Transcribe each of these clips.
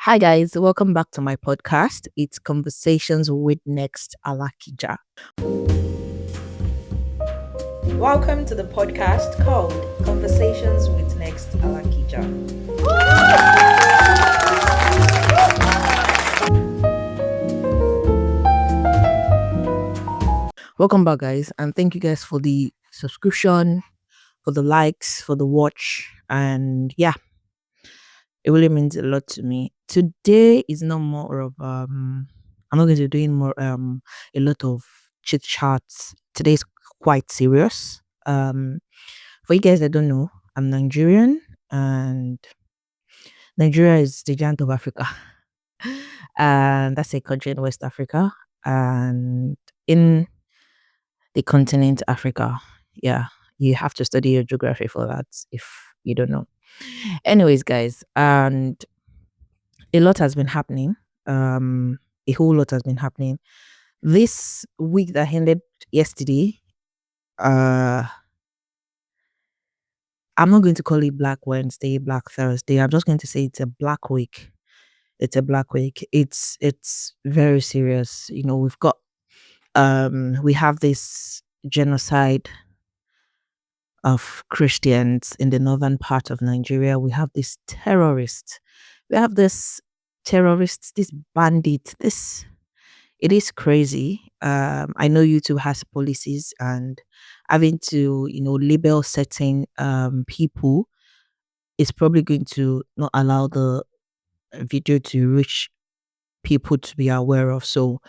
Hi guys, welcome back to my podcast. It's Conversations with Next Alakija. Welcome to the podcast called Conversations with Next Alakija. Welcome back, guys, and thank you guys for the subscription, for the likes, for the watch, and yeah, it really means a lot to me. Today is not more of I'm not going to be doing more a lot of chit chats. Today is quite serious. For you guys that don't know, I'm Nigerian and Nigeria is the giant of Africa. And that's a country in West Africa and in the continent Africa. Yeah, you have to study your geography for that if you don't know. Anyways, guys, and a lot has been happening. A whole lot has been happening. This week that ended yesterday, uh, I'm not going to call it Black Wednesday, Black Thursday. I'm just going to say it's a black week. It's a black week. It's very serious. You know, we have this genocide of Christians in the northern part of Nigeria. We have this terrorist. We have this terrorists, this bandit, this it is crazy. I know YouTube has policies and having to, label certain people is probably going to not allow the video to reach people to be aware of. So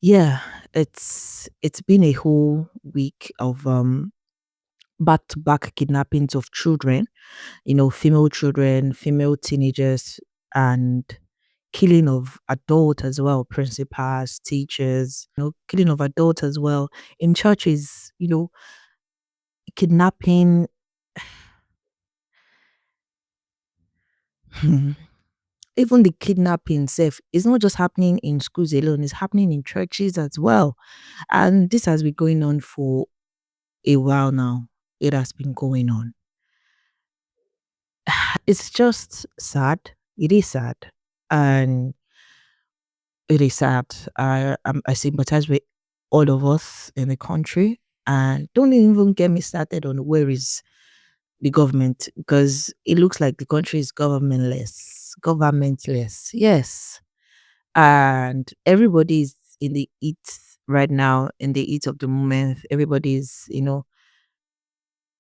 yeah, it's been a whole week of back to back kidnappings of children, female children, female teenagers, and killing of adult as well, principals, teachers, killing of adult as well in churches, kidnapping. Even the kidnapping itself is not just happening in schools alone, it's happening in churches as well. And this has been going on for a while now. It has been going on. It's just sad. It is sad. And it is sad. I sympathize with all of us in the country. And don't even get me started on where is the government because it looks like the country is governmentless. Governmentless. Yes. And everybody is in the heat right now, in the heat of the moment. Everybody is,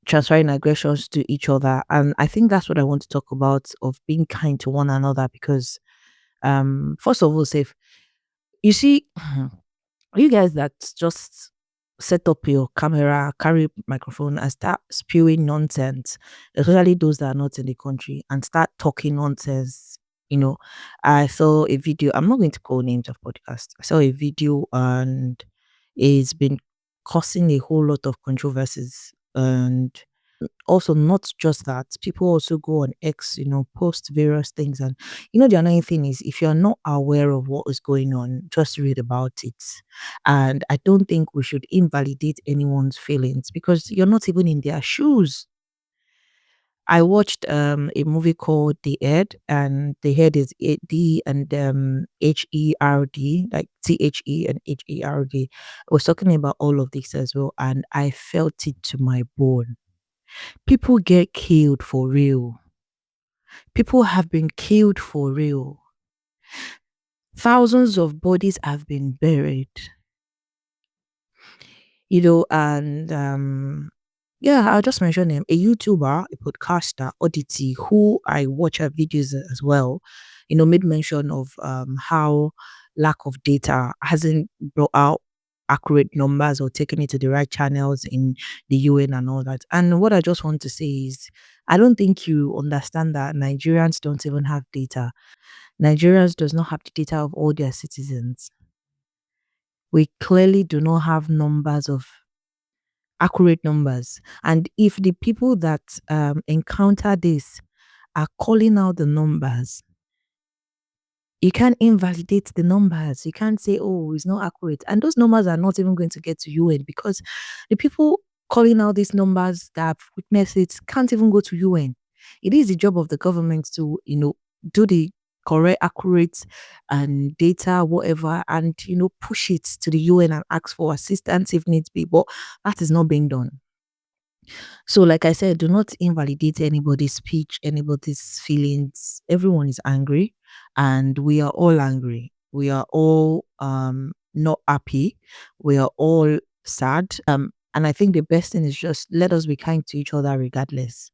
transferring aggressions to each other. And I think that's what I want to talk about of being kind to one another because first of all, safe. You see, you guys that just set up your camera, carry microphone, and start spewing nonsense, especially those that are not in the country, and start talking nonsense. I saw a video. I'm not going to call names of podcast. I saw a video, and it's been causing a whole lot of controversies. And also, not just that, people also go on X, post various things. And the annoying thing is, if you're not aware of what is going on, just read about it. And I don't think we should invalidate anyone's feelings because you're not even in their shoes. I watched a movie called The Head, and the head is D and HERD, like THE and HERD. I was talking about all of this as well, and I felt it to my bone. People get killed for real. People have been killed for real. Thousands of bodies have been buried. And yeah, I'll just mention him. A YouTuber, a podcaster, Oddity, who I watch her videos as well, made mention of how lack of data hasn't brought out accurate numbers or taken it to the right channels in the UN and all that. And what I just want to say is I don't think you understand that Nigerians don't even have data. Nigerians does not have the data of all their citizens. We clearly do not have numbers of accurate numbers. And if the people that encounter this are calling out the numbers, you can't invalidate the numbers. You can't say, oh, it's not accurate. And those numbers are not even going to get to UN because the people calling out these numbers that have witnessed it can't even go to UN. It is the job of the government to, do the correct, accurate, and data, whatever, and push it to the UN and ask for assistance if needs be. But that is not being done. So, like I said, do not invalidate anybody's speech, anybody's feelings. Everyone is angry, and we are all angry. We are all not happy. We are all sad. And I think the best thing is just let us be kind to each other regardless.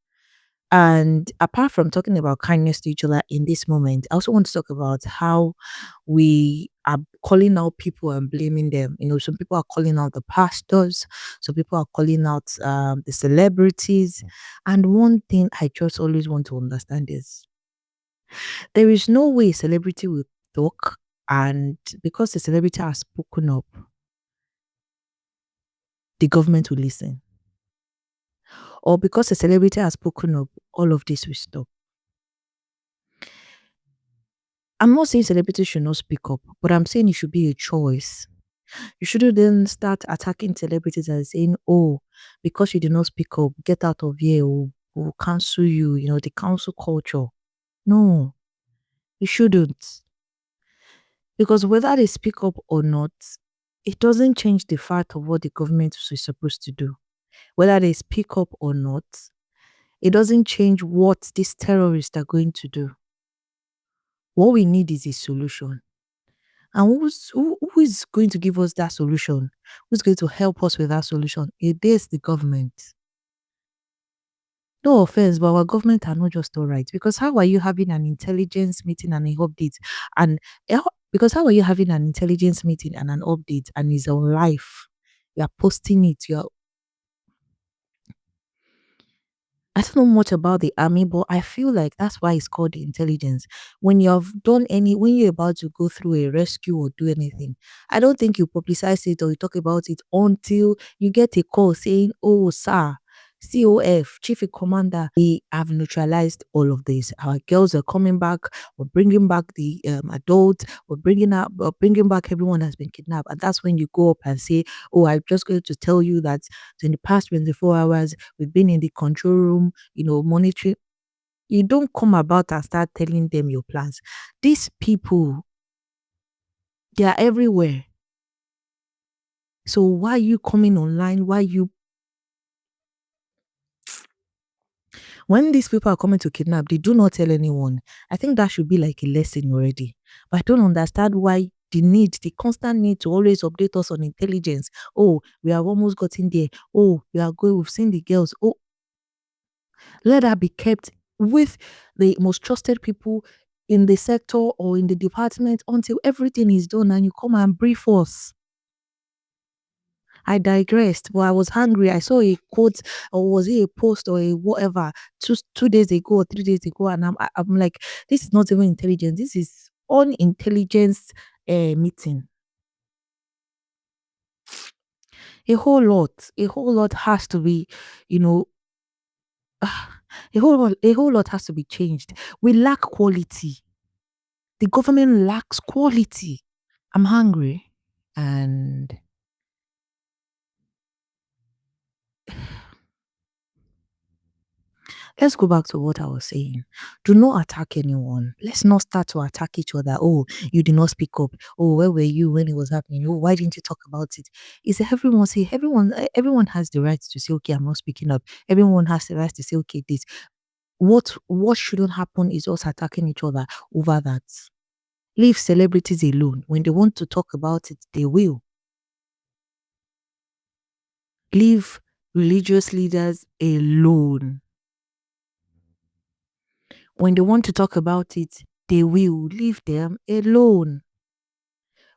And apart from talking about kindness to each other in this moment, I also want to talk about how we are calling out people and blaming them. Some people are calling out the pastors, some people are calling out the celebrities. And one thing I just always want to understand is there is no way a celebrity will talk, and because the celebrity has spoken up, the government will listen. Or because a celebrity has spoken up, all of this will stop. I'm not saying celebrities should not speak up, but I'm saying it should be a choice. You shouldn't then start attacking celebrities and saying, oh, because you did not speak up, get out of here, we'll cancel you, the cancel culture. No, you shouldn't. Because whether they speak up or not, it doesn't change the fact of what the government is supposed to do. Whether they speak up or not, it doesn't change what these terrorists are going to do. What we need is a solution. And who is going to give us that solution? Who's going to help us with that solution? It is the government. No offense, but our government are not just all right. Because how are you having an intelligence meeting and an update? And because how are you having an intelligence meeting and an update and it's on live? You are posting it. I don't know much about the army, but I feel like that's why it's called the intelligence. When you're about to go through a rescue or do anything, I don't think you publicize it or you talk about it until you get a call saying, oh, sir, COF, Chief in Commander, we have neutralized all of this. Our girls are coming back. We're bringing back the adults. We're bringing back everyone that's been kidnapped. And that's when you go up and say, oh, I'm just going to tell you that in the past 24 hours, we've been in the control room, monitoring. You don't come about and start telling them your plans. These people, they are everywhere. So why are you coming online? When these people are coming to kidnap, they do not tell anyone. I think that should be like a lesson already. But I don't understand why the constant need to always update us on intelligence. Oh, we have almost gotten there. Oh, we've seen the girls. Oh, let that be kept with the most trusted people in the sector or in the department until everything is done and you come and brief us. I digressed, but I was hungry. I saw a quote, or was it a post or a whatever, 2 days ago or 3 days ago, and I'm like, this is not even intelligence. This is unintelligence meeting. A whole lot has to be, you know, a whole lot has to be changed. We lack quality. The government lacks quality. I'm hungry, and let's go back to what I was saying. Do not attack anyone. Let's not start to attack each other. Oh, you did not speak up. Oh, where were you when it was happening? Oh, why didn't you talk about it? Is everyone has the right to say, okay, I'm not speaking up. Everyone has the right to say, okay, this. What shouldn't happen is us attacking each other over that. Leave celebrities alone. When they want to talk about it, they will. Leave religious leaders alone. When they want to talk about it, they will leave them alone.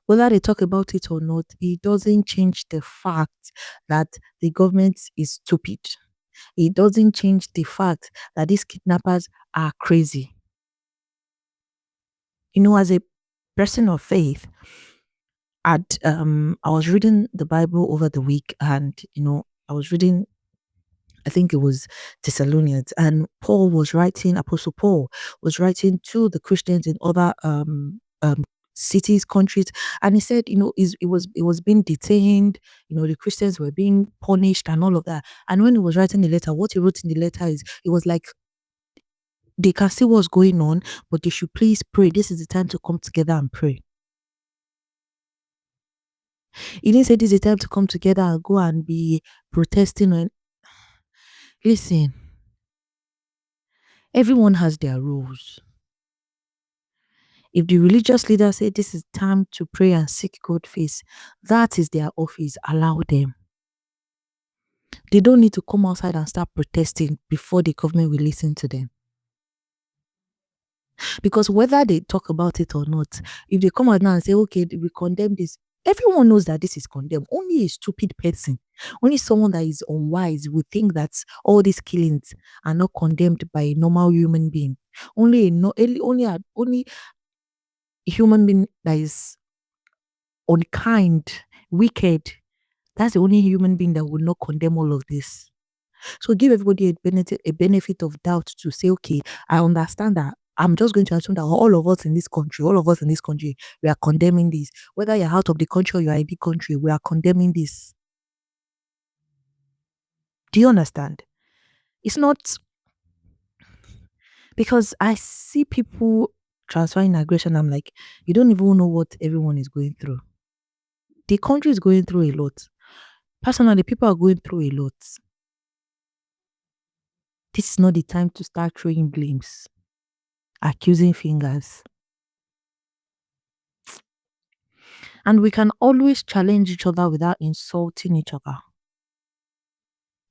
Whether they talk about it or not, it doesn't change the fact that the government is stupid. It doesn't change the fact that these kidnappers are crazy. As a person of faith, I was reading the Bible over the week, and I was reading, I think it was Thessalonians, and Apostle Paul was writing to the Christians in other cities, countries, and he said, it was being detained, the Christians were being punished and all of that. And when he was writing the letter, what he wrote in the letter is, it was like They can see what's going on, but they should please pray. This is the time to come together and pray. He didn't say this is the time to come together and go and be protesting. Listen, everyone has their rules. If the religious leader say this is time to pray and seek God face, that is their office. Allow them. They don't need to come outside and start protesting before the government will listen to them. Because whether they talk about it or not, if they come out now and say, okay, we condemn this, everyone knows that this is condemned. Only a stupid person, only someone that is unwise would think that all these killings are not condemned by a normal human being. Only a no, only a human being that is unkind, wicked. That's the only human being that would not condemn all of this. So give everybody a benefit of doubt to say, okay, I understand that. I'm just going to assume that all of us in this country, all of us in this country, we are condemning this. Whether you're out of the country or you're in the country, we are condemning this. Do you understand? It's not because I see people transferring aggression. I'm like, you don't even know what everyone is going through. The country is going through a lot. Personally, people are going through a lot. This is not the time to start throwing blames, accusing fingers. And we can always challenge each other without insulting each other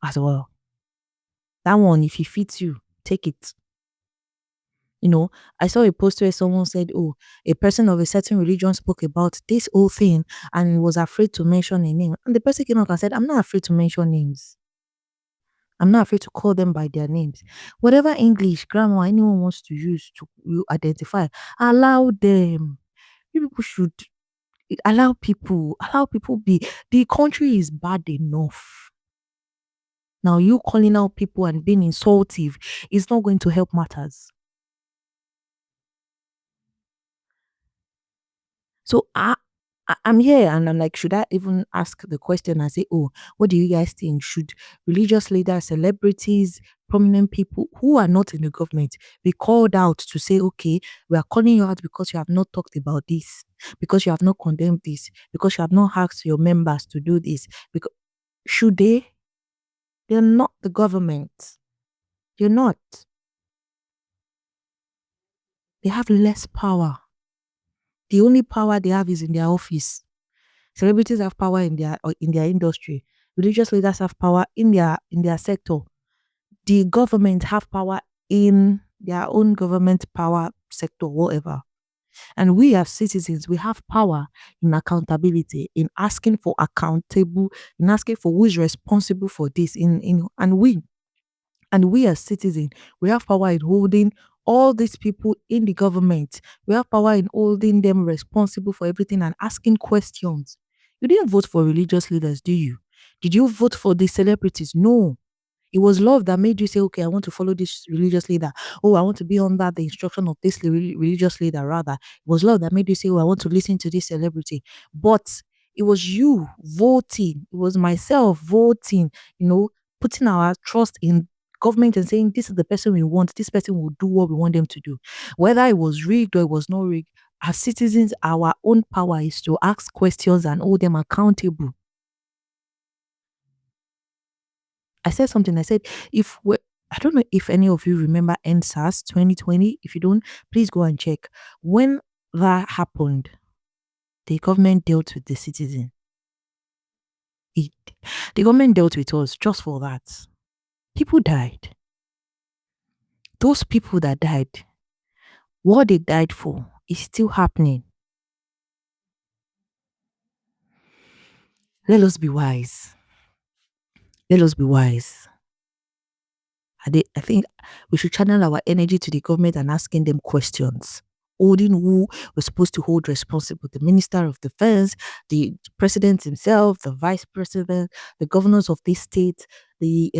as well. That one, if it fits you, take it. I saw a post where someone said, oh, a person of a certain religion spoke about this whole thing and was afraid to mention a name. And the person came out and said, I'm not afraid to mention names. I'm not afraid to call them by their names. Whatever English, grammar anyone wants to use to identify, allow them. You people should allow people be. The country is bad enough. Now you calling out people and being insultive is not going to help matters. So I'm here and I'm like, should I even ask the question and say, oh, what do you guys think? Should religious leaders, celebrities, prominent people who are not in the government be called out to say, okay, we are calling you out because you have not talked about this, because you have not condemned this, because you have not asked your members to do this? Because should they? They're not the government. You're not. They have less power. The only power they have is in their office. Celebrities have power in their industry. Religious leaders have power in their sector. The government have power in their own government power sector, whatever. And we as citizens, we have power in accountability, in asking for accountable, in asking for who is responsible for this. And we as citizens, we have power in holding all these people in the government. We have power in holding them responsible for everything and asking questions. You didn't vote for religious leaders, do you? Did you vote for the celebrities? No. It was love that made you say, okay, I want to follow this religious leader. Oh, I want to be under the instruction of this religious leader, rather. It was love that made you say, oh, I want to listen to this celebrity. But it was you voting. It was myself voting, putting our trust in government and saying, this is the person we want. This person will do what we want them to do. Whether it was rigged or it was not rigged, as citizens, our own power is to ask questions and hold them accountable. I said something. I said, I don't know if any of you remember NSAS 2020. If you don't, please go and check. When that happened, the government dealt with the citizen. It, the government dealt with us just for that. People died. Those people that died, what they died for is still happening. Let us be wise. Let us be wise. I think we should channel our energy to the government and asking them questions. Holding who we're supposed to hold responsible: the Minister of Defense, the President himself, the Vice President, the governors of this state. The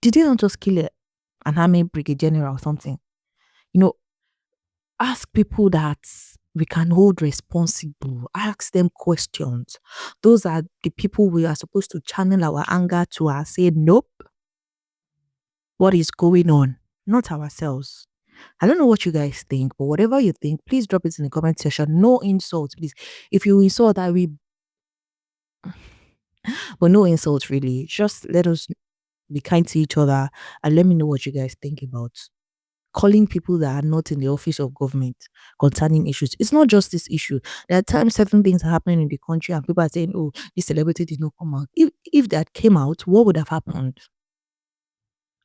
Did they not just kill an army brigade general or something? You know, ask people that we can hold responsible. Ask them questions. Those are the people we are supposed to channel our anger to and say, nope, what is going on, not ourselves. I don't know what you guys think, but whatever you think, please drop it in the comment section. No insults, please. If you insult, I will, but no insults really. Just let us be kind to each other and let me know what you guys think about calling people that are not in the office of government concerning issues. It's not just this issue. There are times certain things are happening in the country and people are saying, oh, this celebrity did not come out. If that came out, what would have happened?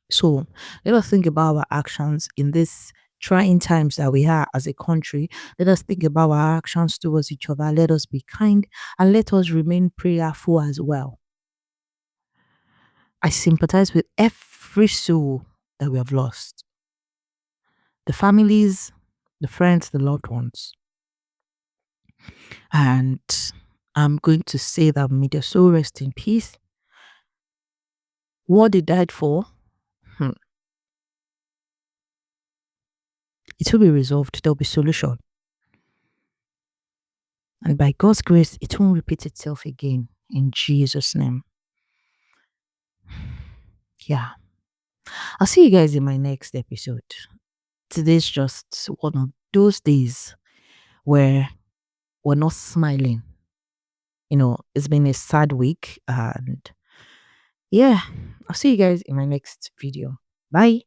So let us think about our actions in this trying times that we are as a country. Let us think about our actions towards each other. Let us be kind and let us remain prayerful as well. I sympathize with every soul that we have lost, the families, the friends, the loved ones. And I'm going to say that may their soul rest in peace. What they died for, hmm, it will be resolved. There'll be solution. And by God's grace, it won't repeat itself again. In Jesus' name. Yeah. I'll see you guys in my next episode. Today's just one of those days where we're not smiling. It's been a sad week. And yeah, I'll see you guys in my next video. Bye.